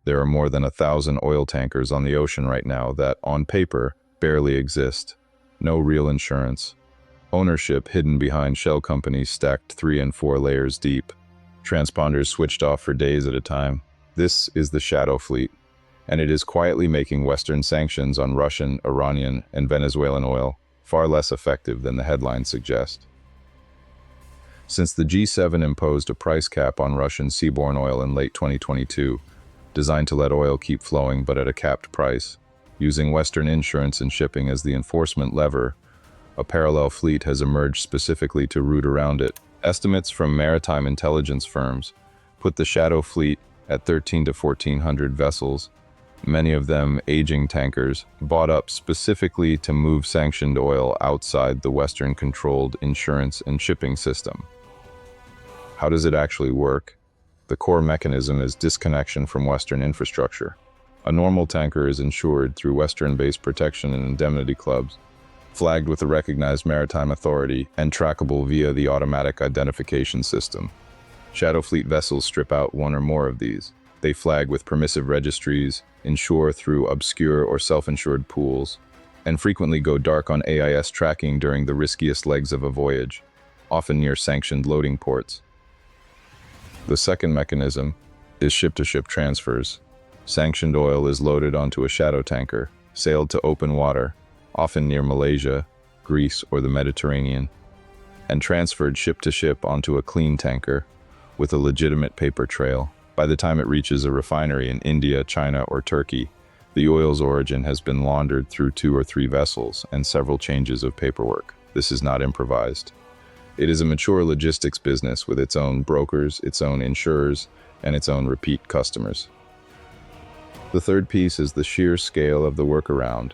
There are more than 1,000 oil tankers on the ocean right now that, on paper, barely exist. No real insurance. Ownership hidden behind shell companies stacked 3 and 4 layers deep. Transponders switched off for days at a time. This is the shadow fleet, and it is quietly making Western sanctions on Russian, Iranian, and Venezuelan oil far less effective than the headlines suggest. Since the G7 imposed a price cap on Russian seaborne oil in late 2022, designed to let oil keep flowing but at a capped price, using Western insurance and shipping as the enforcement lever, a parallel fleet has emerged specifically to root around it. Estimates from maritime intelligence firms put the shadow fleet at 1,300 to 1,400 vessels, many of them aging tankers, bought up specifically to move sanctioned oil outside the Western-controlled insurance and shipping system. How does it actually work? The core mechanism is disconnection from Western infrastructure. A normal tanker is insured through Western-based protection and indemnity clubs, flagged with a recognized maritime authority, and trackable via the automatic identification system. Shadow fleet vessels strip out one or more of these. They flag with permissive registries, insure through obscure or self-insured pools, and frequently go dark on AIS tracking during the riskiest legs of a voyage, often near sanctioned loading ports. The second mechanism is ship-to-ship transfers. Sanctioned oil is loaded onto a shadow tanker, sailed to open water, often near Malaysia, Greece, or the Mediterranean, and transferred ship-to-ship onto a clean tanker with a legitimate paper trail. By the time it reaches a refinery in India, China, or Turkey, the oil's origin has been laundered through 2 or 3 vessels and several changes of paperwork. This is not improvised. It is a mature logistics business with its own brokers, its own insurers, and its own repeat customers. The third piece is the sheer scale of the workaround.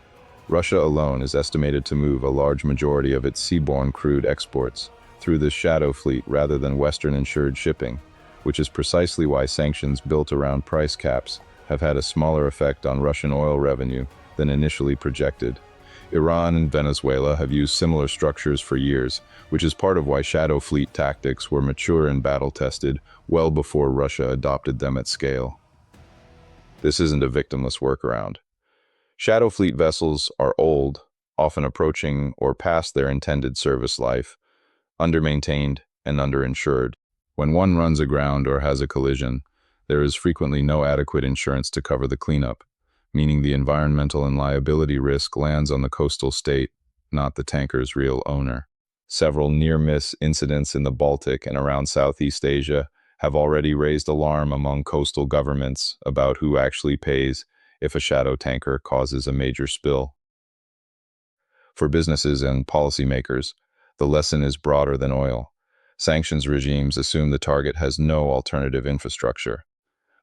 Russia alone is estimated to move a large majority of its seaborne crude exports through the shadow fleet rather than Western-insured shipping, which is precisely why sanctions built around price caps have had a smaller effect on Russian oil revenue than initially projected. Iran and Venezuela have used similar structures for years, which is part of why shadow fleet tactics were mature and battle-tested well before Russia adopted them at scale. This isn't a victimless workaround. Shadow fleet vessels are old, often approaching or past their intended service life, undermaintained and underinsured. When one runs aground or has a collision, there is frequently no adequate insurance to cover the cleanup, meaning the environmental and liability risk lands on the coastal state, not the tanker's real owner. Several near-miss incidents in the Baltic and around Southeast Asia have already raised alarm among coastal governments about who actually pays if a shadow tanker causes a major spill. For businesses and policymakers, the lesson is broader than oil. Sanctions regimes assume the target has no alternative infrastructure.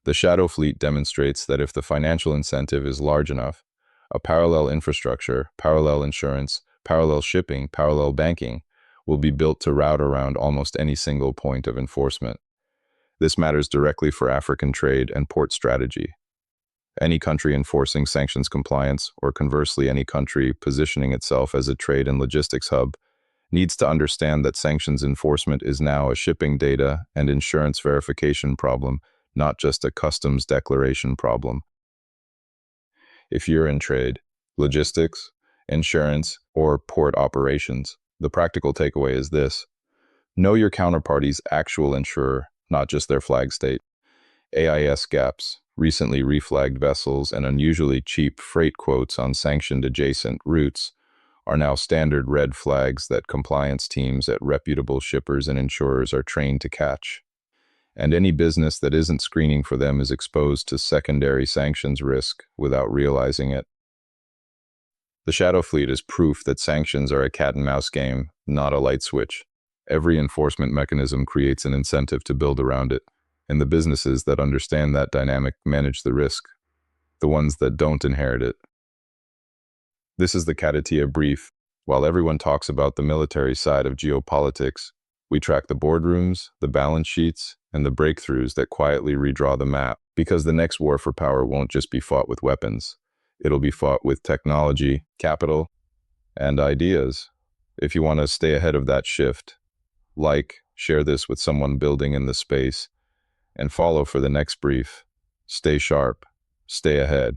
The shadow fleet demonstrates that if the financial incentive is large enough, a parallel infrastructure, parallel insurance, parallel shipping, parallel banking will be built to route around almost any single point of enforcement. This matters directly for African trade and port strategy. Any country enforcing sanctions compliance, or conversely any country positioning itself as a trade and logistics hub, needs to understand that sanctions enforcement is now a shipping data and insurance verification problem, not just a customs declaration problem. If you're in trade, logistics, insurance, or port operations, the practical takeaway is this: know your counterparty's actual insurer, not just their flag state. AIS gaps, recently reflagged vessels, and unusually cheap freight quotes on sanctioned adjacent routes are now standard red flags that compliance teams at reputable shippers and insurers are trained to catch. And any business that isn't screening for them is exposed to secondary sanctions risk without realizing it. The shadow fleet is proof that sanctions are a cat-and-mouse game, not a light switch. Every enforcement mechanism creates an incentive to build around it, and the businesses that understand that dynamic manage the risk. The ones that don't inherit it. This is the Katakyie Brief. While everyone talks about the military side of geopolitics, we track the boardrooms, the balance sheets, and the breakthroughs that quietly redraw the map, because the next war for power won't just be fought with weapons. It'll be fought with technology, capital, and ideas. If you want to stay ahead of that shift, share this with someone building in the space, and follow for the next brief. Stay sharp. Stay ahead.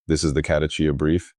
This is the Katakyie Brief,